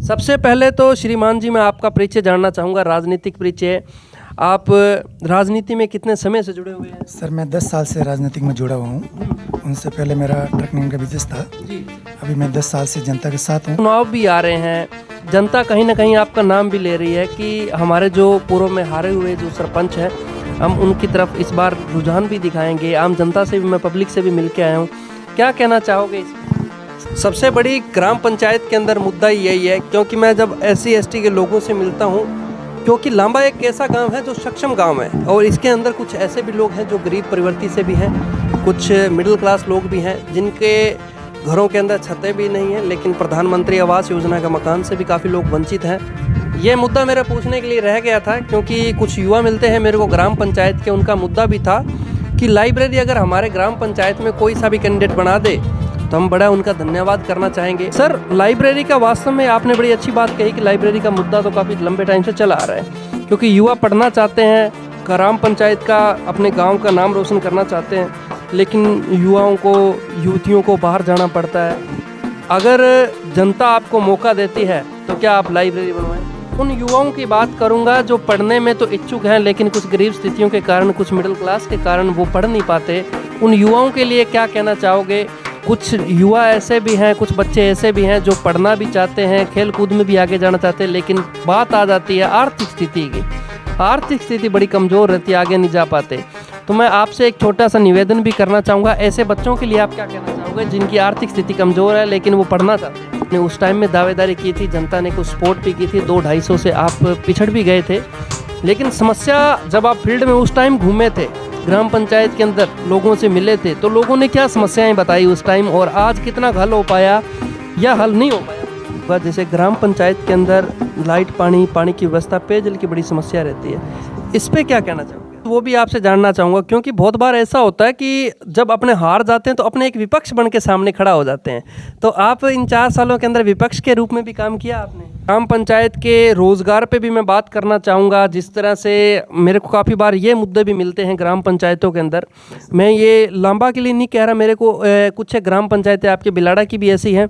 सबसे पहले तो श्रीमान जी मैं आपका परिचय जानना चाहूँगा, राजनीतिक परिचय। आप राजनीति में कितने समय से जुड़े हुए हैं? सर मैं 10 साल से राजनीतिक में जुड़ा हुआ हूँ। उनसे पहले मेरा ट्रकिंग का बिजनेस था। अभी मैं 10 साल से जनता के साथ हूँ। चुनाव भी आ रहे हैं, जनता कहीं ना कहीं आपका नाम भी ले रही है कि हमारे जो पूर्व में हारे हुए जो सरपंच हैं, हम उनकी तरफ इस बार रुझान भी दिखाएंगे। आम जनता से भी, मैं पब्लिक से भी मिल के आया हूँ, क्या कहना चाहोगे? सबसे बड़ी ग्राम पंचायत के अंदर मुद्दा यही है, क्योंकि मैं जब SC/ST के लोगों से मिलता हूँ, क्योंकि लांबा एक ऐसा गांव है जो सक्षम गांव है और इसके अंदर कुछ ऐसे भी लोग हैं जो गरीब परिवर्ती से भी हैं, कुछ मिडिल क्लास लोग भी हैं जिनके घरों के अंदर छतें भी नहीं हैं, लेकिन प्रधानमंत्री आवास योजना का मकान से भी काफ़ी लोग वंचित हैं। ये मुद्दा मेरा पूछने के लिए रह गया था, क्योंकि कुछ युवा मिलते हैं मेरे को ग्राम पंचायत के, उनका मुद्दा भी था कि लाइब्रेरी अगर हमारे ग्राम पंचायत में कोई सा भी कैंडिडेट बना दे तो हम बड़ा उनका धन्यवाद करना चाहेंगे। सर, लाइब्रेरी का वास्तव में आपने बड़ी अच्छी बात कही कि लाइब्रेरी का मुद्दा तो काफ़ी लंबे टाइम से चला आ रहा है, क्योंकि युवा पढ़ना चाहते हैं, ग्राम पंचायत का, अपने गांव का नाम रोशन करना चाहते हैं, लेकिन युवाओं को, युवतियों को बाहर जाना पड़ता है। अगर जनता आपको मौका देती है तो क्या आप लाइब्रेरी बनवाएं? उन युवाओं की बात करूंगा जो पढ़ने में तो इच्छुक हैं, लेकिन कुछ गरीब स्थितियों के कारण, कुछ मिडिल क्लास के कारण वो पढ़ नहीं पाते। उन युवाओं के लिए क्या कहना चाहोगे? कुछ युवा ऐसे भी हैं, कुछ बच्चे ऐसे भी हैं जो पढ़ना भी चाहते हैं, खेल कूद में भी आगे जाना चाहते हैं, लेकिन बात आ जाती है आर्थिक स्थिति की। आर्थिक स्थिति बड़ी कमज़ोर रहती है, आगे नहीं जा पाते। तो मैं आपसे एक छोटा सा निवेदन भी करना चाहूँगा, ऐसे बच्चों के लिए आप क्या कहना चाहोगे जिनकी आर्थिक स्थिति कमज़ोर है लेकिन वो पढ़ना चाहते हैं? आपने उस टाइम में दावेदारी की थी, जनता ने कुछ सपोर्ट भी की थी, 200-250 से आप पिछड़ भी गए थे, लेकिन समस्या जब आप फील्ड में उस टाइम घूमे थे, ग्राम पंचायत के अंदर लोगों से मिले थे, तो लोगों ने क्या समस्याएं बताई उस टाइम, और आज कितना हल हो पाया या हल नहीं हो पाया? जैसे ग्राम पंचायत के अंदर लाइट, पानी की व्यवस्था, पेयजल की बड़ी समस्या रहती है, इस पे क्या कहना चाहोगे? वो भी आपसे जानना चाहूँगा, क्योंकि बहुत बार ऐसा होता है कि जब अपने हार जाते हैं तो अपने एक विपक्ष बन के सामने खड़ा हो जाते हैं। तो आप इन 4 सालों के अंदर विपक्ष के रूप में भी काम किया आपने। ग्राम पंचायत के रोज़गार पे भी मैं बात करना चाहूँगा। जिस तरह से मेरे को काफ़ी बार ये मुद्दे भी मिलते हैं ग्राम पंचायतों के अंदर, मैं ये लांबा के लिए नहीं कह रहा, मेरे को कुछ ग्राम पंचायतें आपके बिलाड़ा की भी ऐसी हैं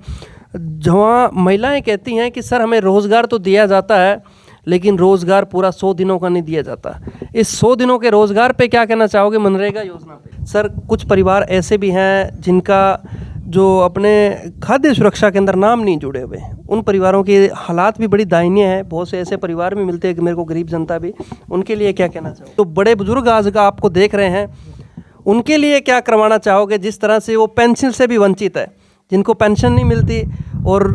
जहाँ महिलाएँ कहती हैं कि सर हमें रोज़गार तो दिया जाता है, लेकिन रोज़गार पूरा 100 दिनों का नहीं दिया जाता। इस 100 दिनों के रोज़गार पे क्या कहना चाहोगे, मनरेगा योजना पे? सर, कुछ परिवार ऐसे भी हैं जिनका जो अपने खाद्य सुरक्षा के अंदर नाम नहीं जुड़े हुए, उन परिवारों के हालात भी बड़ी दयनीय है। बहुत से ऐसे परिवार भी मिलते हैं कि मेरे को, गरीब जनता भी, उनके लिए क्या कहना चाहोगे? तो बड़े बुजुर्ग आज का आपको देख रहे हैं, उनके लिए क्या करवाना चाहोगे? जिस तरह से वो पेंशन से भी वंचित है, जिनको पेंशन नहीं मिलती और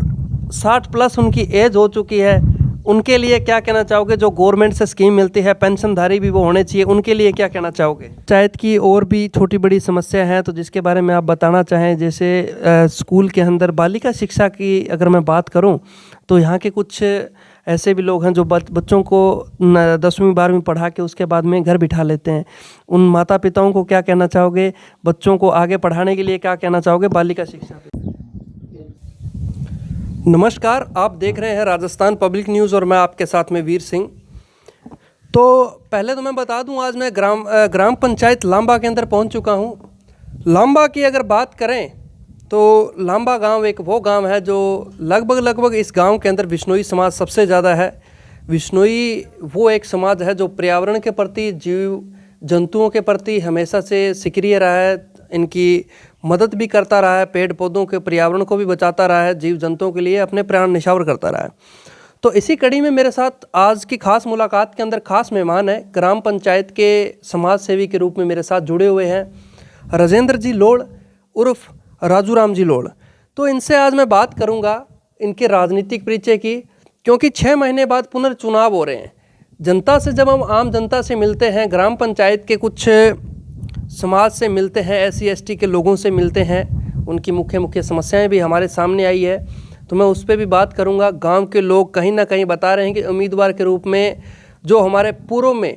60+ उनकी एज हो चुकी है, उनके लिए क्या कहना चाहोगे? जो गवर्नमेंट से स्कीम मिलती है, पेंशनधारी भी वो होने चाहिए, उनके लिए क्या कहना चाहोगे? पंचायत की और भी छोटी बड़ी समस्या हैं तो जिसके बारे में आप बताना चाहें, जैसे स्कूल के अंदर बालिका शिक्षा की अगर मैं बात करूं तो यहाँ के कुछ ऐसे भी लोग हैं जो बच्चों को 10वीं 12वीं पढ़ा के उसके बाद में घर बिठा लेते हैं। उन माता पिताओं को क्या कहना चाहोगे? बच्चों को आगे पढ़ाने के लिए क्या कहना चाहोगे बालिका शिक्षा पे? नमस्कार, आप देख रहे हैं राजस्थान पब्लिक न्यूज़ और मैं आपके साथ में वीर सिंह। तो पहले तो मैं बता दूं, आज मैं ग्राम पंचायत लांबा के अंदर पहुंच चुका हूं। लांबा की अगर बात करें तो लांबा गांव एक वो गांव है जो लगभग इस गांव के अंदर विश्नोई समाज सबसे ज़्यादा है। विश्नोई वो एक समाज है जो पर्यावरण के प्रति, जीव जंतुओं के प्रति हमेशा से सक्रिय रहा है, इनकी मदद भी करता रहा है, पेड़ पौधों के, पर्यावरण को भी बचाता रहा है, जीव जंतुओं के लिए अपने प्राण न्यौछावर करता रहा है। तो इसी कड़ी में मेरे साथ आज की खास मुलाकात के अंदर खास मेहमान है, ग्राम पंचायत के समाज सेवी के रूप में मेरे साथ जुड़े हुए हैं राजेंद्र जी लोड़ उर्फ राजू राम जी लोड़। तो इनसे आज मैं बात करूंगा इनके राजनीतिक परिचय की, क्योंकि 6 महीने बाद पुनर्चुनाव हो रहे हैं। जनता से जब हम आम जनता से मिलते हैं, ग्राम पंचायत के कुछ समाज से मिलते हैं, SC/ST के लोगों से मिलते हैं, उनकी मुख्य समस्याएं भी हमारे सामने आई है, तो मैं उस पर भी बात करूंगा। गांव के लोग कहीं ना कहीं बता रहे हैं कि उम्मीदवार के रूप में जो हमारे पूर्व में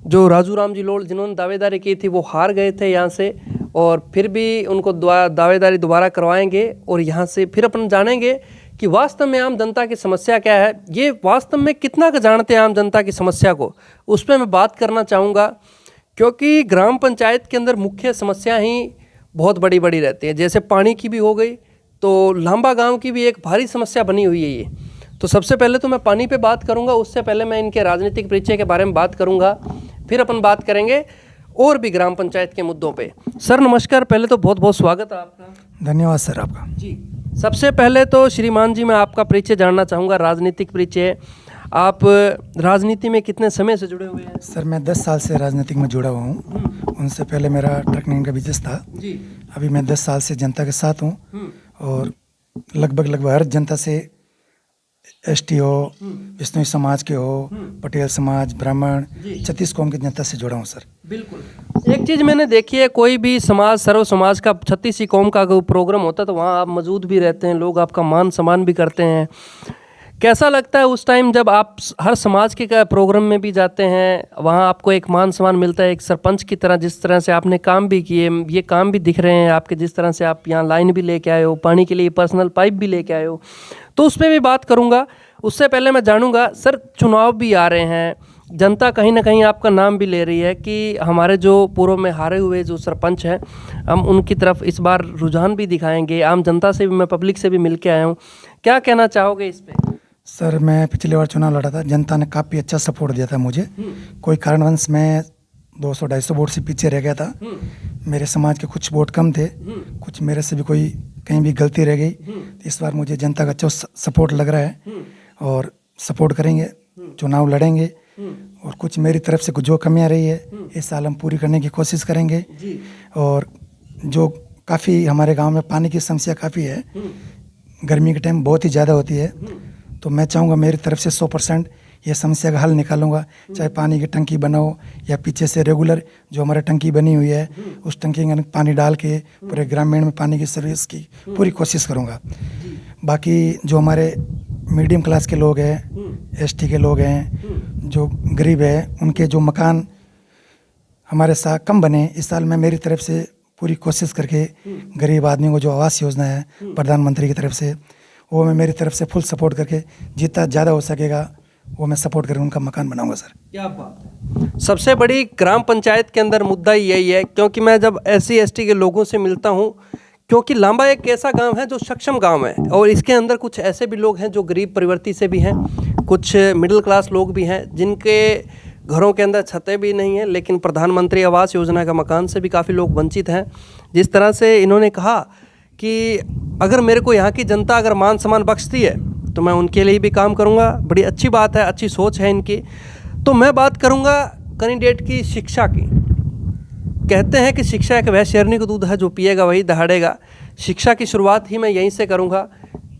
जो राजू राम जी लोड़ जिन्होंने दावेदारी की थी वो हार गए थे यहाँ से, और फिर भी उनको दावेदारी दोबारा करवाएंगे और यहाँ से फिर अपन जानेंगे कि वास्तव में आम जनता की समस्या क्या है, ये वास्तव में कितना जानते हैं आम जनता की समस्या को, उस पर मैं बात करना चाहूँगा। क्योंकि ग्राम पंचायत के अंदर मुख्य समस्या ही बहुत बड़ी रहती है, जैसे पानी की भी हो गई, तो लांबा गांव की भी एक भारी समस्या बनी हुई है ये। तो सबसे पहले तो मैं पानी पे बात करूंगा, उससे पहले मैं इनके राजनीतिक परिचय के बारे में बात करूंगा, फिर अपन बात करेंगे और भी ग्राम पंचायत के मुद्दों पे। सर नमस्कार, पहले तो बहुत बहुत स्वागत है आपका। धन्यवाद सर आपका। जी, सबसे पहले तो श्रीमान जी मैं आपका परिचय जानना चाहूँगा, राजनीतिक परिचय। आप राजनीति में कितने समय से जुड़े हुए हैं? सर मैं 10 साल से राजनीतिक में जुड़ा हुआ हूँ। उनसे पहले मेरा ट्रकनिंग का बिजनेस था। जी। अभी मैं 10 साल से जनता के साथ हूँ और लगभग हर जनता से एसटी हो, विष्णु समाज के हो, पटेल समाज, ब्राह्मण, 36 कौम की जनता से जुड़ा हूँ सर। बिल्कुल। एक चीज़ मैंने देखी है, कोई भी समाज, सर्व समाज का 36 कौम का कोई प्रोग्राम होता है तो वहाँ आप मौजूद भी रहते हैं, लोग आपका मान सम्मान भी करते हैं। कैसा लगता है उस टाइम जब आप हर समाज के प्रोग्राम में भी जाते हैं, वहाँ आपको एक मान सम्मान मिलता है एक सरपंच की तरह? जिस तरह से आपने काम भी किए, ये काम भी दिख रहे हैं आपके, जिस तरह से आप यहाँ लाइन भी लेके आए हो, पानी के लिए पर्सनल पाइप भी लेके आए हो, तो उस पर भी बात करूँगा। उससे पहले मैं जानूँगा सर, चुनाव भी आ रहे हैं, जनता कहीं ना कहीं आपका नाम भी ले रही है कि हमारे जो पूर्व में हारे हुए जो सरपंच हैं, हम उनकी तरफ इस बार रुझान भी दिखाएंगे। आम जनता से भी, मैं पब्लिक से भी मिल के आया हूँ, क्या कहना चाहोगे इस पर? सर मैं पिछली बार चुनाव लड़ा था, जनता ने काफ़ी अच्छा सपोर्ट दिया था मुझे। कोई कारणवश मैं 200-250 वोट से पीछे रह गया था। मेरे समाज के कुछ वोट कम थे, कुछ मेरे से भी कोई कहीं भी गलती रह गई। तो इस बार मुझे जनता का अच्छा सपोर्ट लग रहा है और सपोर्ट करेंगे, चुनाव लड़ेंगे और कुछ मेरी तरफ से कुछ जो कमियां रही है इस साल हम पूरी करने की कोशिश करेंगे। और जो काफ़ी हमारे गांव में पानी की समस्या काफ़ी है, गर्मी के टाइम बहुत ही ज़्यादा होती है, तो मैं चाहूँगा मेरी तरफ से 100% ये समस्या का हल निकालूंगा। चाहे पानी की टंकी बनाओ या पीछे से रेगुलर जो हमारे टंकी बनी हुई है उस टंकी में पानी डाल के पूरे ग्रामीण में पानी की सर्विस की पूरी कोशिश करूँगा। बाकी जो हमारे मीडियम क्लास के लोग हैं, एसटी के लोग हैं, जो गरीब है, उनके जो मकान हमारे साथ कम बने, इस साल मैं मेरी तरफ से पूरी कोशिश करके गरीब आदमियों को जो आवास योजना है प्रधानमंत्री की तरफ से, वो मैं मेरी तरफ से फुल सपोर्ट करके जितना ज़्यादा हो सकेगा वो मैं सपोर्ट करके उनका मकान बनाऊंगा सर। क्या बात है। सबसे बड़ी ग्राम पंचायत के अंदर मुद्दा यही है, क्योंकि मैं जब SC ST के लोगों से मिलता हूँ, क्योंकि लांबा एक ऐसा गांव है जो सक्षम गांव है और इसके अंदर कुछ ऐसे भी लोग हैं जो गरीब प्रवृत्ति से भी हैं, कुछ मिडिल क्लास लोग भी हैं जिनके घरों के अंदर छतें भी नहीं हैं, लेकिन प्रधानमंत्री आवास योजना का मकान से भी काफ़ी लोग वंचित हैं। जिस तरह से इन्होंने कहा कि अगर मेरे को यहाँ की जनता अगर मान सम्मान बख्शती है तो मैं उनके लिए भी काम करूँगा। बड़ी अच्छी बात है, अच्छी सोच है इनकी। तो मैं बात करूँगा कैंडिडेट की शिक्षा की। कहते हैं कि शिक्षा एक वह शेरनी का दूध है, जो पिएगा वही दहाड़ेगा। शिक्षा की शुरुआत ही मैं यहीं से करूँगा।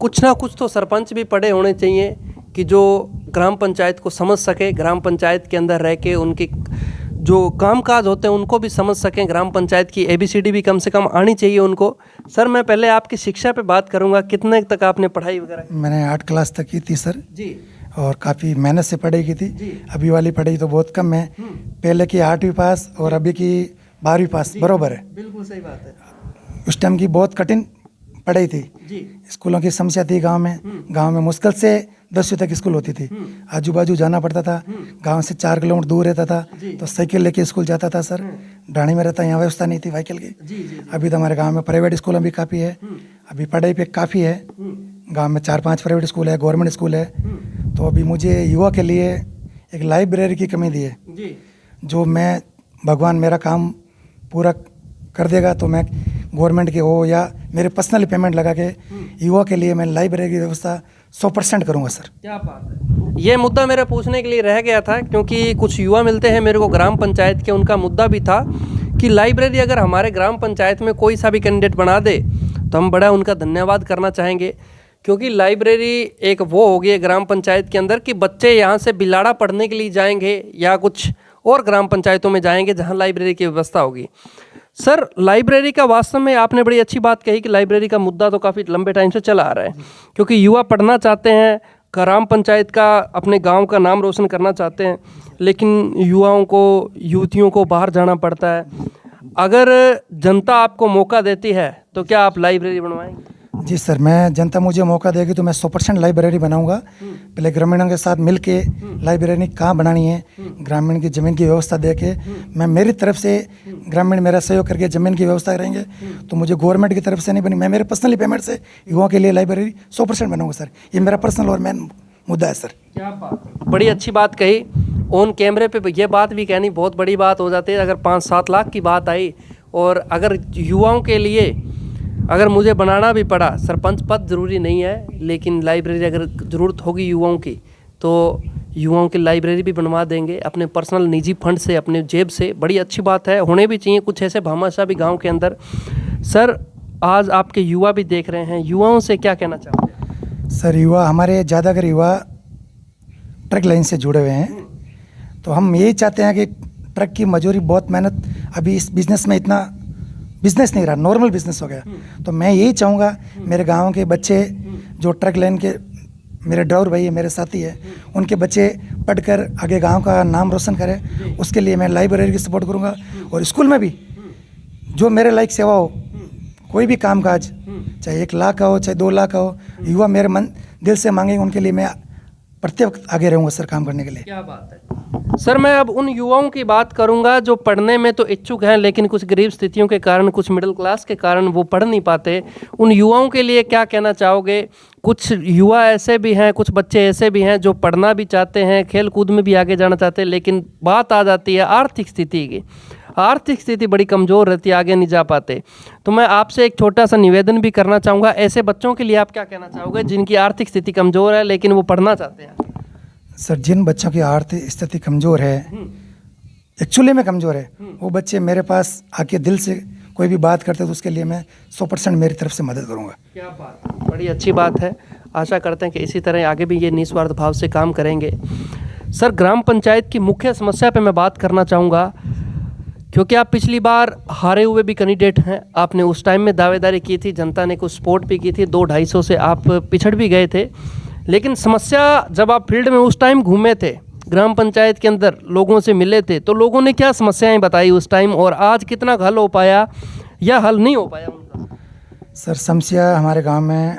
कुछ ना कुछ तो सरपंच भी पढ़े होने चाहिए कि जो ग्राम पंचायत को समझ सके, ग्राम पंचायत के अंदर रह के उनके जो कामकाज होते हैं उनको भी समझ सकें। ग्राम पंचायत की ABCD भी कम से कम आनी चाहिए उनको। सर मैं पहले आपकी शिक्षा पे बात करूंगा, कितने तक आपने पढ़ाई वगैरह? मैंने 8 क्लास तक की थी सर जी, और काफ़ी मेहनत से पढ़ाई की थी। अभी वाली पढ़ाई तो बहुत कम है, पहले की 8वीं पास और अभी की 12वीं पास बराबर है। बिल्कुल सही बात है। उस टाइम की बहुत कठिन पढ़ाई थी, स्कूलों की समस्या थी गांव में मुश्किल से 10वीं तक स्कूल होती थी, आजू बाजू जाना पड़ता था, गांव से 4 किलोमीटर दूर रहता था, तो साइकिल लेके स्कूल जाता था सर। ढाणी में रहता, यहाँ व्यवस्था नहीं थी व्हीकल की। अभी तो हमारे गांव में प्राइवेट स्कूल भी काफ़ी है, अभी पढ़ाई पे काफ़ी है। गांव में 4-5 प्राइवेट स्कूल है, गवर्नमेंट स्कूल है। तो अभी मुझे युवा के लिए एक लाइब्रेरी की कमी दी है, जो मैं भगवान मेरा काम पूरा कर देगा तो मैं गवर्नमेंट के हो या मेरे पर्सनली पेमेंट लगा के युवा के लिए मैं लाइब्रेरी की व्यवस्था 100% करूंगा सर। क्या बात है। ये मुद्दा मेरा पूछने के लिए रह गया था, क्योंकि कुछ युवा मिलते हैं मेरे को ग्राम पंचायत के, उनका मुद्दा भी था कि लाइब्रेरी अगर हमारे ग्राम पंचायत में कोई सा भी कैंडिडेट बना दे तो हम बड़ा उनका धन्यवाद करना चाहेंगे। क्योंकि लाइब्रेरी एक वो होगी है ग्राम पंचायत के अंदर कि बच्चे यहाँ से बिलाड़ा पढ़ने के लिए जाएंगे या कुछ और ग्राम पंचायतों में जाएंगे जहाँ लाइब्रेरी की व्यवस्था होगी। सर लाइब्रेरी का वास्तव में आपने बड़ी अच्छी बात कही कि लाइब्रेरी का मुद्दा तो काफ़ी लंबे टाइम से चला आ रहा है, क्योंकि युवा पढ़ना चाहते हैं, ग्राम पंचायत का अपने गांव का नाम रोशन करना चाहते हैं, लेकिन युवाओं को, युवतियों को बाहर जाना पड़ता है। अगर जनता आपको मौका देती है तो क्या आप लाइब्रेरी बनवाएंगे? जी सर, मैं जनता मुझे मौका देगी तो मैं 100% लाइब्रेरी बनाऊंगा। पहले ग्रामीणों के साथ मिल के लाइब्रेरी कहाँ बनानी है, ग्रामीण की ज़मीन की व्यवस्था दे के मैं मेरी तरफ से ग्रामीण मेरा सहयोग करके ज़मीन की व्यवस्था करेंगे तो मुझे गवर्नमेंट की तरफ से नहीं बनी, मैं मेरे पर्सनली पेमेंट से युवाओं के लिए लाइब्रेरी 100% बनाऊंगा सर। ये मेरा पर्सनल और मैं मुद्दा है सर। क्या बात, बड़ी अच्छी बात कही। ऑन कैमरे पे ये बात भी कहनी बहुत बड़ी बात हो जाती है। अगर 5-7 लाख की बात आई और अगर युवाओं के लिए अगर मुझे बनाना भी पड़ा, सरपंच पद ज़रूरी नहीं है, लेकिन लाइब्रेरी अगर ज़रूरत होगी युवाओं की तो युवाओं की लाइब्रेरी भी बनवा देंगे अपने पर्सनल निजी फंड से, अपने जेब से। बड़ी अच्छी बात है, होने भी चाहिए कुछ ऐसे भामाशाह भी गाँव के अंदर। सर आज आपके युवा भी देख रहे हैं, युवाओं से क्या कहना चाहोगे? सर युवा हमारे ज़्यादातर युवा ट्रक लाइन से जुड़े हुए हैं, तो हम यही चाहते हैं कि ट्रक की मजदूरी बहुत मेहनत, अभी इस बिज़नेस में इतना बिज़नेस नहीं रहा, नॉर्मल बिज़नेस हो गया। तो मैं यही चाहूँगा मेरे गांव के बच्चे जो ट्रक लाइन के, मेरे ड्राइवर भाई है, मेरे साथी है, उनके बच्चे पढ़कर आगे गांव का नाम रोशन करें, उसके लिए मैं लाइब्रेरी की सपोर्ट करूँगा। और स्कूल में भी जो मेरे लायक सेवा हो, कोई भी काम काज, चाहे 1 लाख का हो चाहे 2 लाख का हो, युवा मेरे मन दिल से मांगेंगे, उनके लिए मैं प्रत्येक आगे रहूँगा सर काम करने के लिए। क्या बात है सर। मैं अब उन युवाओं की बात करूंगा जो पढ़ने में तो इच्छुक हैं, लेकिन कुछ गरीब स्थितियों के कारण, कुछ मिडिल क्लास के कारण वो पढ़ नहीं पाते। उन युवाओं के लिए क्या कहना चाहोगे? कुछ युवा ऐसे भी हैं, कुछ बच्चे ऐसे भी हैं जो पढ़ना भी चाहते हैं, खेल कूद में भी आगे जाना चाहते हैं, लेकिन बात आ जाती है आर्थिक स्थिति की। आर्थिक स्थिति बड़ी कमज़ोर रहती है, आगे नहीं जा पाते। तो मैं आपसे एक छोटा सा निवेदन भी करना चाहूँगा, ऐसे बच्चों के लिए आप क्या कहना चाहोगे जिनकी आर्थिक स्थिति कमज़ोर है लेकिन वो पढ़ना चाहते हैं? सर जिन बच्चों की आर्थिक स्थिति कमज़ोर है, एक्चुअली में कमज़ोर है, वो बच्चे मेरे पास आके दिल से कोई भी बात करते तो उसके लिए मैं 100% मेरी तरफ से मदद करूँगा। क्या बात, बड़ी अच्छी बात है। आशा करते हैं कि इसी तरह आगे भी ये निस्वार्थ भाव से काम करेंगे। सर ग्राम पंचायत की मुख्य समस्या पे मैं बात करना चाहूँगा, क्योंकि आप पिछली बार हारे हुए भी कैंडिडेट हैं। आपने उस टाइम में दावेदारी की थी, जनता ने कुछ सपोर्ट भी की थी, 200-250 से आप पिछड़ भी गए थे। लेकिन समस्या जब आप फील्ड में उस टाइम घूमे थे, ग्राम पंचायत के अंदर लोगों से मिले थे, तो लोगों ने क्या समस्याएं बताई उस टाइम, और आज कितना हल हो पाया या हल नहीं हो पाया उनका? सर समस्या हमारे गांव में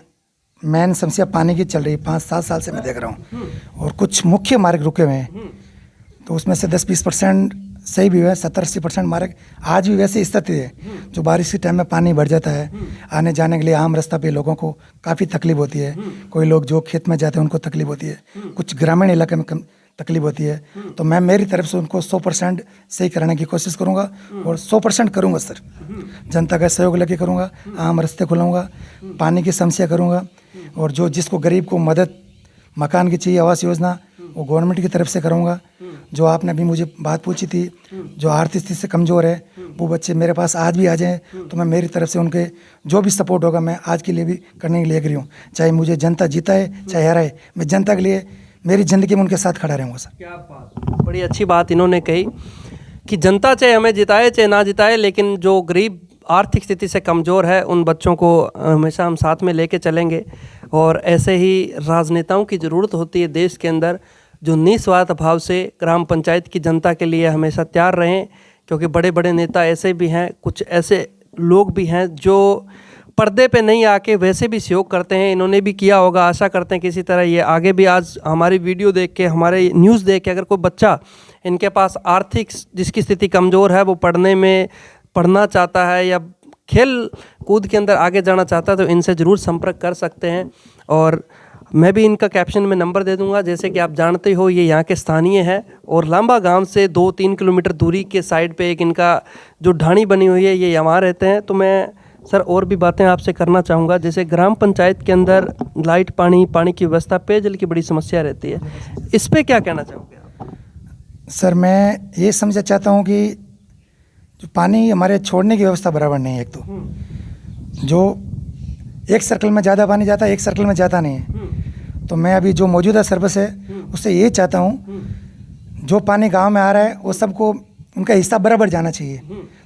मेन समस्या पानी की चल रही है, 5-7 साल से मैं देख रहा हूँ। और कुछ मुख्य मार्ग रुके हुए हैं, तो उसमें से 10-20% सही भी हुआ है, 70-80% मार्ग आज भी वैसे स्थिति है। जो बारिश के टाइम में पानी बढ़ जाता है, आने जाने के लिए आम रास्ता पे लोगों को काफ़ी तकलीफ होती है। कोई लोग जो खेत में जाते हैं उनको तकलीफ होती है, कुछ ग्रामीण इलाके में कम तकलीफ होती है। तो मैं मेरी तरफ से उनको 100% सही कराने की कोशिश करूँगा और 100% करूँगा सर। जनता का सहयोग लेके करूँगा, आम रास्ते खुलाऊँगा, पानी की समस्या करूँगा, और जो जिसको गरीब को मदद मकान की चाहिए, आवास योजना, वो गवर्नमेंट की तरफ से करूँगा। जो आपने अभी मुझे बात पूछी थी, जो आर्थिक स्थिति से कमज़ोर है, वो बच्चे मेरे पास आज भी आ जाएं, तो मैं मेरी तरफ से उनके जो भी सपोर्ट होगा मैं आज के लिए भी करने के लिए एग्री हूँ। चाहे मुझे जनता जिताए चाहे हराए, मैं जनता के लिए मेरी ज़िंदगी में उनके साथ खड़ा रहूँगा सर। क्या बात, बड़ी अच्छी बात इन्होंने कही कि जनता चाहे हमें जिताए चाहे ना जिताए, लेकिन जो गरीब आर्थिक स्थिति से कमज़ोर है उन बच्चों को हमेशा हम साथ में लेके चलेंगे। और ऐसे ही राजनेताओं की ज़रूरत होती है देश के अंदर, जो निस्वार्थ भाव से ग्राम पंचायत की जनता के लिए हमेशा तैयार रहें। क्योंकि बड़े बड़े नेता ऐसे भी हैं, कुछ ऐसे लोग भी हैं जो पर्दे पे नहीं आके वैसे भी सहयोग करते हैं, इन्होंने भी किया होगा। आशा करते हैं किसी तरह ये आगे भी आज हमारी वीडियो देख के, हमारे न्यूज़ देख के अगर कोई बच्चा इनके पास आर्थिक जिसकी स्थिति कमज़ोर है, वो पढ़ना चाहता है या खेल कूद के अंदर आगे जाना चाहता है, तो इनसे ज़रूर संपर्क कर सकते हैं। और मैं भी इनका कैप्शन में नंबर दे दूंगा। जैसे कि आप जानते हो ये यहाँ के स्थानीय है और लांबा गांव से 2-3 किलोमीटर दूरी के साइड पे एक इनका जो ढाणी बनी हुई है, ये यहाँ रहते हैं। तो मैं सर और भी बातें आपसे करना चाहूँगा। जैसे ग्राम पंचायत के अंदर लाइट, पानी की व्यवस्था, पेयजल की बड़ी समस्या रहती है, इस पर क्या कहना चाहोगे आप? सर मैं ये समझना चाहता हूँ कि जो पानी हमारे छोड़ने की व्यवस्था बराबर नहीं है। एक तो जो एक सर्कल में ज़्यादा पानी जाता है, एक सर्कल में जाता नहीं है। तो मैं अभी जो मौजूदा सर्विस है उससे ये चाहता हूँ, जो पानी गांव में आ रहा है वो सबको उनका हिस्सा बराबर जाना चाहिए,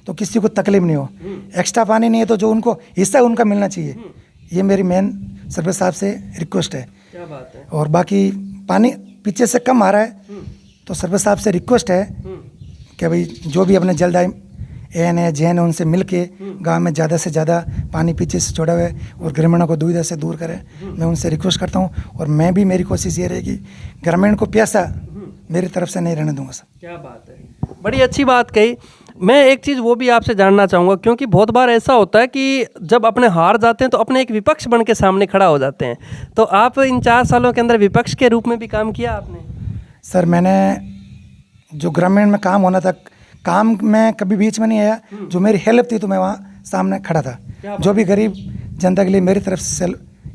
तो किसी को तकलीफ नहीं हो। एक्स्ट्रा पानी नहीं है तो जो उनको हिस्सा उनका मिलना चाहिए, ये मेरी मेन सर्विस साहब से रिक्वेस्ट है। क्या बात है। और बाकी पानी पीछे से कम आ रहा है तो सर्विस साहब से रिक्वेस्ट है कि भाई जो भी अपने जलदाई एन है, जैन है, उनसे मिल के गाँव में ज़्यादा से ज़्यादा पानी पीछे से छोड़ा हुआ है और ग्रामीणों को दुविधा से दूर करें। मैं उनसे रिक्वेस्ट करता हूँ और मैं भी, मेरी कोशिश ये रहेगी ग्रामीण को प्यासा मेरी तरफ से नहीं रहने दूंगा सर। क्या बात है, बड़ी अच्छी बात कही। मैं एक चीज़ वो भी आपसे जानना चाहूँगा, क्योंकि बहुत बार ऐसा होता है कि जब अपने हार जाते हैं तो अपने एक विपक्ष बन के सामने खड़ा हो जाते हैं। तो आप इन 4 सालों के अंदर विपक्ष के रूप में भी काम किया आपने? सर मैंने जो ग्रामीण में काम होना था, काम में कभी बीच में नहीं आया। जो मेरी हेल्प थी तो मैं वहाँ सामने खड़ा था। जो भी गरीब जनता के लिए मेरी तरफ से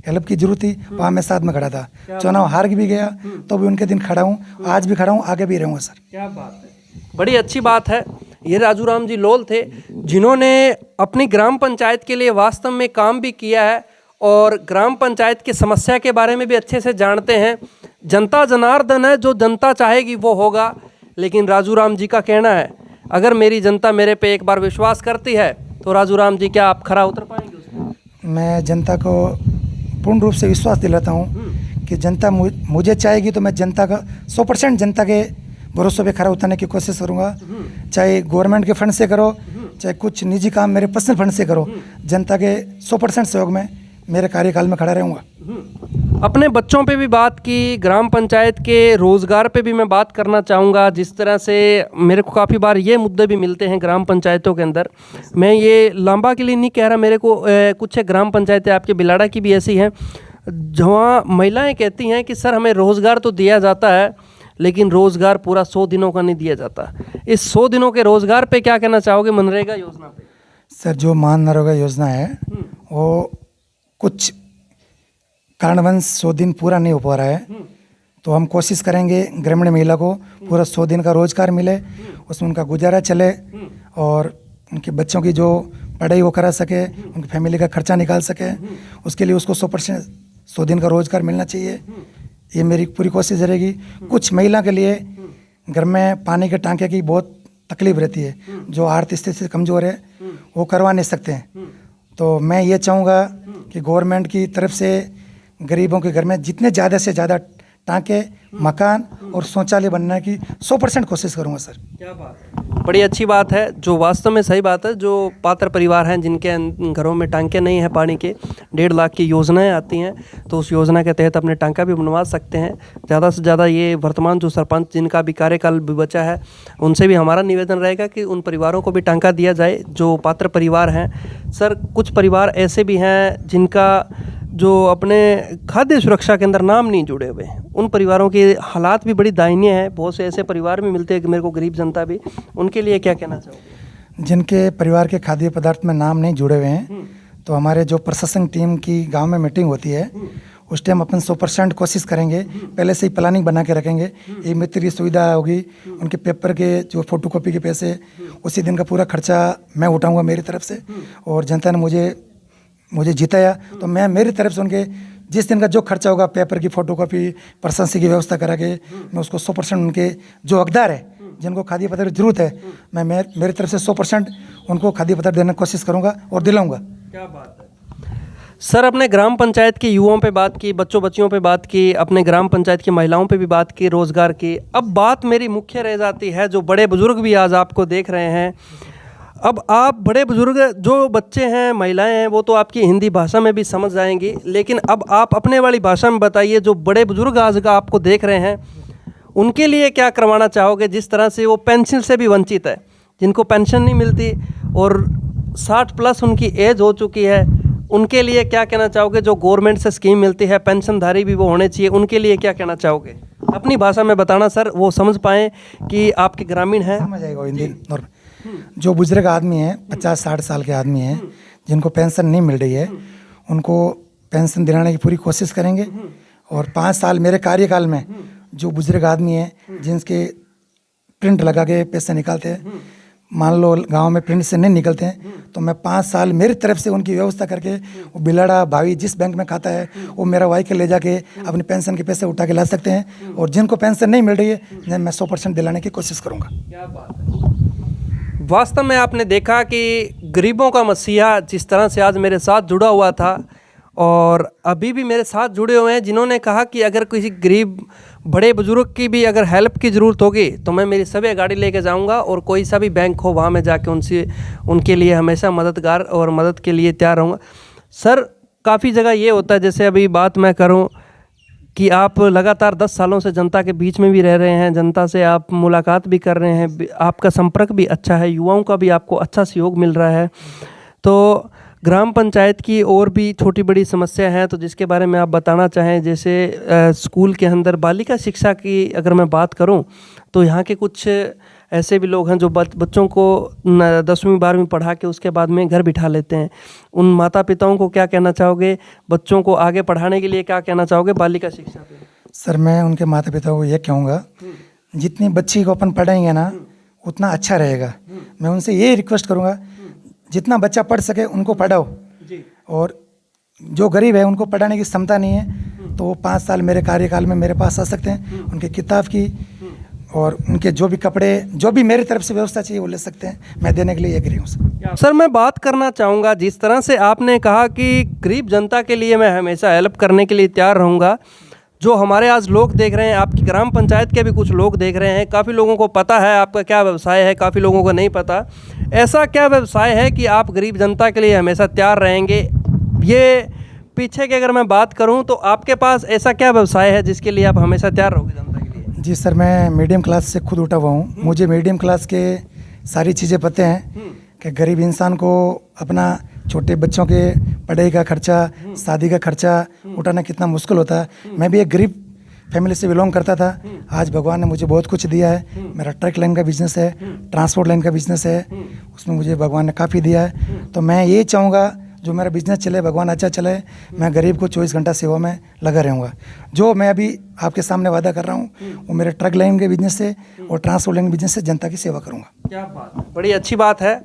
हेल्प की जरूरत थी वहाँ मैं साथ में खड़ा था। चुनाव हार भी गया तो भी उनके दिन खड़ा हूँ, आज भी खड़ा हूँ, आगे भी रहूँगा सर। क्या बात है, बड़ी अच्छी बात है। ये राजू राम जी लोल थे जिन्होंने अपनी ग्राम पंचायत के लिए वास्तव में काम भी किया है और ग्राम पंचायत की समस्या के बारे में भी अच्छे से जानते हैं। जनता जनार्दन है, जो जनता चाहेगी वो होगा। लेकिन राजू राम जी का कहना है, अगर मेरी जनता मेरे पे एक बार विश्वास करती है तो राजू राम जी क्या आप खरा उतर पाएंगे उसमें? मैं जनता को पूर्ण रूप से विश्वास दिलाता हूँ कि जनता मुझे चाहेगी तो मैं जनता का 100% जनता के भरोसे पे खरा उतरने की कोशिश करूँगा। चाहे गवर्नमेंट के फंड से करो, चाहे कुछ निजी काम मेरे पर्सनल फंड से करो, जनता के 100% सहयोग में मेरे कार्यकाल में खड़ा रहूँगा। अपने बच्चों पे भी बात की, ग्राम पंचायत के रोज़गार पे भी मैं बात करना चाहूँगा। जिस तरह से मेरे को काफ़ी बार ये मुद्दे भी मिलते हैं ग्राम पंचायतों के अंदर, मैं ये लांबा के लिए नहीं कह रहा, मेरे को कुछ ग्राम पंचायतें आपके बिलाड़ा की भी ऐसी हैं जहाँ महिलाएं कहती हैं कि सर हमें रोज़गार तो दिया जाता है लेकिन रोज़गार पूरा 100 दिनों का नहीं दिया जाता। इस 100 दिनों के रोज़गार पे क्या कहना चाहोगे मनरेगा योजना पे? सर जो मनरेगा योजना है वो कुछ कारणवश 100 दिन पूरा नहीं हो पा रहा है, तो हम कोशिश करेंगे ग्रामीण महिला को पूरा 100 दिन का रोजगार मिले, उसमें उनका गुजारा चले और उनके बच्चों की जो पढ़ाई वो करा सके, उनकी फैमिली का खर्चा निकाल सके। उसके लिए उसको 100% 100 दिन का रोजगार मिलना चाहिए, ये मेरी पूरी कोशिश रहेगी। कुछ महिला के लिए घर में पानी के टांके की बहुत तकलीफ रहती है, जो आर्थिक स्थिति से कमज़ोर है वो करवा नहीं सकते हैं। तो मैं ये चाहूँगा कि गवर्नमेंट की तरफ से गरीबों के घर में जितने ज़्यादा से ज़्यादा टांके, मकान और शौचालय बनने की 100% कोशिश करूँगा सर। क्या बात है, बड़ी अच्छी बात है, जो वास्तव में सही बात है। जो पात्र परिवार हैं जिनके घरों में टांके नहीं हैं पानी के, 1.5 लाख की योजनाएं आती हैं, तो उस योजना के तहत अपने टांका भी बनवा सकते हैं। ज़्यादा से ज़्यादा ये वर्तमान जो सरपंच जिनका भी कार्यकाल भी बचा है उनसे भी हमारा निवेदन रहेगा कि उन परिवारों को भी टांका दिया जाए जो पात्र परिवार हैं। सर कुछ परिवार ऐसे भी हैं जिनका जो अपने खाद्य सुरक्षा के अंदर नाम नहीं जुड़े हुए, उन परिवारों के हालात भी बड़ी दयनीय है। बहुत से ऐसे परिवार भी मिलते हैं कि मेरे को गरीब जनता भी, उनके लिए क्या कहना चाहोगे? जिनके परिवार के खाद्य पदार्थ में नाम नहीं जुड़े हुए हैं, तो हमारे जो प्रशासन टीम की गांव में मीटिंग होती है उस टाइम अपन 100% कोशिश करेंगे, पहले से ही प्लानिंग बना के रखेंगे। ये मित्र की सुविधा होगी, उनके पेपर के जो फोटोकॉपी के पैसे उसी दिन का पूरा खर्चा मैं उठाऊँगा मेरी तरफ से। और जनता ने मुझे जिताया तो मैं मेरी तरफ से उनके जिस दिन का जो खर्चा होगा, पेपर की फोटोकॉपी, प्रशंसा की व्यवस्था करा के मैं उसको 100% उनके जो हकदार है जिनको खाद्य पदार्थ की जरूरत है, मैं मेरी तरफ से 100% उनको खाद्य पदार्थ देने की कोशिश करूँगा और दिलाऊँगा। क्या बात है सर, अपने ग्राम पंचायत के युवाओं पे बात की, बच्चों बच्चियों पे बात की, अपने ग्राम पंचायत की महिलाओं पे भी बात की, रोज़गार की। अब बात मेरी मुख्य रह जाती है, जो बड़े बुजुर्ग भी आज आपको देख रहे हैं। अब आप बड़े बुजुर्ग, जो बच्चे हैं, महिलाएं हैं, वो तो आपकी हिंदी भाषा में भी समझ जाएंगी, लेकिन अब आप अपने वाली भाषा में बताइए, जो बड़े बुजुर्ग आज का आपको देख रहे हैं उनके लिए क्या करवाना चाहोगे? जिस तरह से वो पेंशन से भी वंचित है, जिनको पेंशन नहीं मिलती और 60+ उनकी एज हो चुकी है, उनके लिए क्या कहना चाहोगे? जो गवर्नमेंट से स्कीम मिलती है, पेंशनधारी भी वो होने चाहिए, उनके लिए क्या कहना चाहोगे? अपनी भाषा में बताना सर, वो समझ पाएँ कि आपके ग्रामीण हैं। समझ आएगा हिंदी। जो बुजुर्ग आदमी हैं, 50-60 साल के आदमी हैं, जिनको पेंशन नहीं मिल रही है, उनको पेंशन दिलाने की पूरी कोशिश करेंगे। और 5 साल मेरे कार्यकाल में जो बुजुर्ग आदमी हैं जिनके प्रिंट लगा के पैसे निकालते हैं, मान लो गांव में प्रिंट से नहीं निकलते हैं, तो मैं 5 साल मेरी तरफ से उनकी व्यवस्था करके वो बिलाड़ा भावी जिस बैंक में खाता है वो मेरा वाइकल ले जाके अपनी पेंशन के पैसे उठा के ला सकते हैं। और जिनको पेंशन नहीं मिल रही है मैं 100% दिलाने की कोशिश करूँगा। क्या बात है, वास्तव में आपने देखा कि गरीबों का मसीहा जिस तरह से आज मेरे साथ जुड़ा हुआ था और अभी भी मेरे साथ जुड़े हुए हैं, जिन्होंने कहा कि अगर किसी गरीब बड़े बुजुर्ग की भी अगर हेल्प की ज़रूरत होगी तो मैं मेरी सभी गाड़ी लेके जाऊंगा और कोई सा भी बैंक हो वहाँ में जाके उनके लिए हमेशा मददगार और मदद के लिए तैयार रहूँगा। सर काफ़ी जगह ये होता है, जैसे अभी बात मैं करूँ कि आप लगातार 10 सालों से जनता के बीच में भी रह रहे हैं, जनता से आप मुलाकात भी कर रहे हैं, आपका संपर्क भी अच्छा है, युवाओं का भी आपको अच्छा सहयोग मिल रहा है। तो ग्राम पंचायत की और भी छोटी बड़ी समस्या हैं तो जिसके बारे में आप बताना चाहें, जैसे स्कूल के अंदर बालिका शिक्षा की अगर मैं बात करूं तो यहाँ के कुछ ऐसे भी लोग हैं जो बच्चों को 10वीं 12वीं पढ़ा के उसके बाद में घर बिठा लेते हैं। उन माता पिताओं को क्या कहना चाहोगे, बच्चों को आगे पढ़ाने के लिए क्या कहना चाहोगे बालिका शिक्षा पे? सर मैं उनके माता पिता को ये कहूँगा, जितनी बच्ची को अपन पढ़ाएंगे ना उतना अच्छा रहेगा। मैं उनसे ये रिक्वेस्ट करूँगा, जितना बच्चा पढ़ सके उनको पढ़ाओ जी। और जो गरीब है उनको पढ़ाने की क्षमता नहीं है तो वो 5 साल मेरे कार्यकाल में मेरे पास आ सकते हैं, उनके किताब की और उनके जो भी कपड़े जो भी मेरी तरफ से व्यवस्था चाहिए वो ले सकते हैं। मैं देने के लिए एग्री हूँ सर। मैं बात करना चाहूँगा, जिस तरह से आपने कहा कि गरीब जनता के लिए मैं हमेशा हेल्प करने के लिए तैयार रहूँगा, जो हमारे आज लोग देख रहे हैं, आपकी ग्राम पंचायत के भी कुछ लोग देख रहे हैं, काफ़ी लोगों को पता है आपका क्या व्यवसाय है, काफ़ी लोगों को नहीं पता। ऐसा क्या व्यवसाय है कि आप गरीब जनता के लिए हमेशा तैयार रहेंगे? ये पीछे की अगर मैं बात करूं तो आपके पास ऐसा क्या व्यवसाय है जिसके लिए आप हमेशा तैयार रहोगे जनता के लिए? जी सर, मैं मीडियम क्लास से खुद उठा हुआ हूँ। मुझे मीडियम क्लास के सारी चीज़ें पता हैं कि गरीब इंसान को अपना छोटे बच्चों के पढ़ाई का खर्चा, शादी का खर्चा उठाना कितना मुश्किल होता है। मैं भी एक गरीब फैमिली से बिलोंग करता था। आज भगवान ने मुझे बहुत कुछ दिया है। मेरा ट्रक लाइन का बिजनेस है, ट्रांसपोर्ट लाइन का बिजनेस है, उसमें मुझे भगवान ने काफ़ी दिया है। तो मैं ये चाहूँगा जो मेरा बिजनेस चले, भगवान अच्छा चले, मैं गरीब को 24 घंटा सेवा में लगा रहूँगा। जो मैं अभी आपके सामने वादा कर रहा हूँ वो मेरे ट्रक लाइन के बिजनेस से और ट्रांसपोर्ट लाइन के बिजनेस से जनता की सेवा करूँगा। क्या बात, बड़ी अच्छी बात है।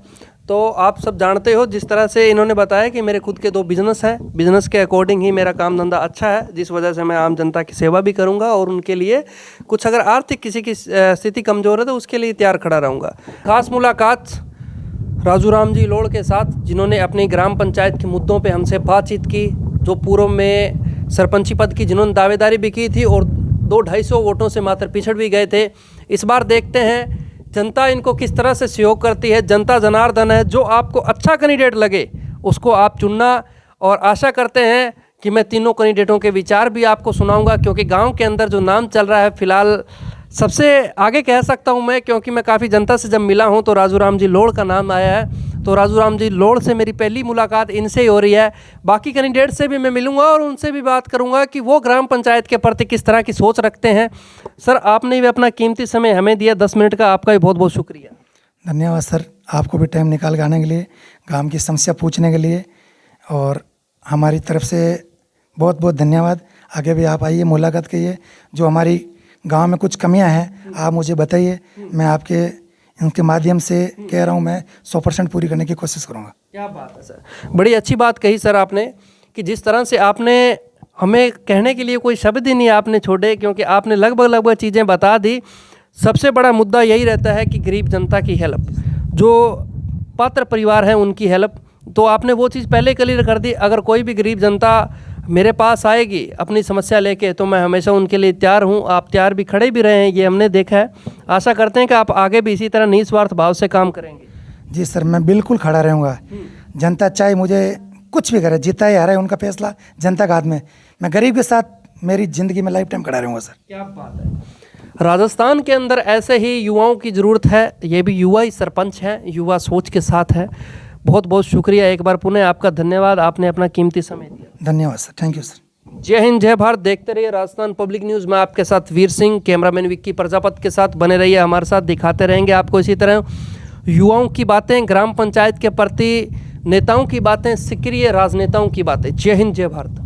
तो आप सब जानते हो जिस तरह से इन्होंने बताया कि मेरे खुद के 2 बिजनेस हैं, बिजनेस के अकॉर्डिंग ही मेरा काम धंधा अच्छा है, जिस वजह से मैं आम जनता की सेवा भी करूंगा और उनके लिए कुछ अगर आर्थिक किसी की स्थिति कमज़ोर है तो उसके लिए तैयार खड़ा रहूंगा। खास मुलाकात राजू राम जी लोड़ के साथ, जिन्होंने अपनी ग्राम पंचायत के मुद्दों पर हमसे बातचीत की, जो पूर्व में सरपंची पद की जिन्होंने दावेदारी भी की थी और 200-250 वोटों से मात्र पिछड़ भी गए थे। इस बार देखते हैं जनता इनको किस तरह से सहयोग करती है। जनता जनार्दन है, जो आपको अच्छा कैंडिडेट लगे उसको आप चुनना, और आशा करते हैं कि मैं तीनों कैंडिडेटों के विचार भी आपको सुनाऊंगा, क्योंकि गांव के अंदर जो नाम चल रहा है फिलहाल सबसे आगे कह सकता हूं मैं, क्योंकि मैं काफ़ी जनता से जब मिला हूं तो राजू राम जी लोड़ का नाम आया है। तो राजू राम जी लोड़ से मेरी पहली मुलाकात इनसे ही हो रही है। बाकी कैंडिडेट से भी मैं मिलूंगा और उनसे भी बात करूंगा कि वो ग्राम पंचायत के प्रति किस तरह की सोच रखते हैं। सर, आपने भी अपना कीमती समय हमें दिया 10 मिनट का, आपका भी बहुत बहुत शुक्रिया। धन्यवाद सर, आपको भी टाइम निकाल के आने के लिए, गांव की समस्या पूछने के लिए, और हमारी तरफ से बहुत बहुत धन्यवाद। आगे भी आप आइए, मुलाकात कीजिए। जो हमारी गांव में कुछ कमियां हैं आप मुझे बताइए, मैं आपके इनके माध्यम से कह रहा हूं, मैं 100% पूरी करने की कोशिश करूंगा। क्या बात है सर, बड़ी अच्छी बात कही सर आपने, कि जिस तरह से आपने हमें कहने के लिए कोई शब्द ही नहीं आपने छोड़े, क्योंकि आपने लगभग चीज़ें बता दी। सबसे बड़ा मुद्दा यही रहता है कि गरीब जनता की हेल्प, जो पात्र परिवार हैं उनकी हेल्प, तो आपने वो चीज़ पहले क्लियर कर दी। अगर कोई भी गरीब जनता मेरे पास आएगी अपनी समस्या लेके तो मैं हमेशा उनके लिए तैयार हूँ। आप तैयार भी खड़े भी रहे हैं, ये हमने देखा है। आशा करते हैं कि आप आगे भी इसी तरह निस्वार्थ भाव से काम करेंगे। जी सर, मैं बिल्कुल खड़ा रहूँगा। जनता चाहे मुझे कुछ भी करे, जीता या हारे उनका फैसला जनता के हाथ में। मैं गरीब के साथ मेरी ज़िंदगी में लाइफ टाइम खड़ा रहूँगा सर। क्या बात है। राजस्थान के अंदर ऐसे ही युवाओं की ज़रूरत है। ये भी युवा ही सरपंच हैं, युवा सोच के साथ है। बहुत बहुत शुक्रिया एक बार पुनः आपका, धन्यवाद, आपने अपना कीमती समय दिया। धन्यवाद सर, थैंक यू सर। जय हिंद, जय भारत। देखते रहिए राजस्थान पब्लिक न्यूज़ में आपके साथ वीर सिंह, कैमरामैन विक्की प्रजापत के साथ बने रहिए हमारे साथ। दिखाते रहेंगे आपको इसी तरह युवाओं की बातें, ग्राम पंचायत के प्रति नेताओं की बातें, सक्रिय राजनेताओं की बातें। जय हिंद, जय भारत।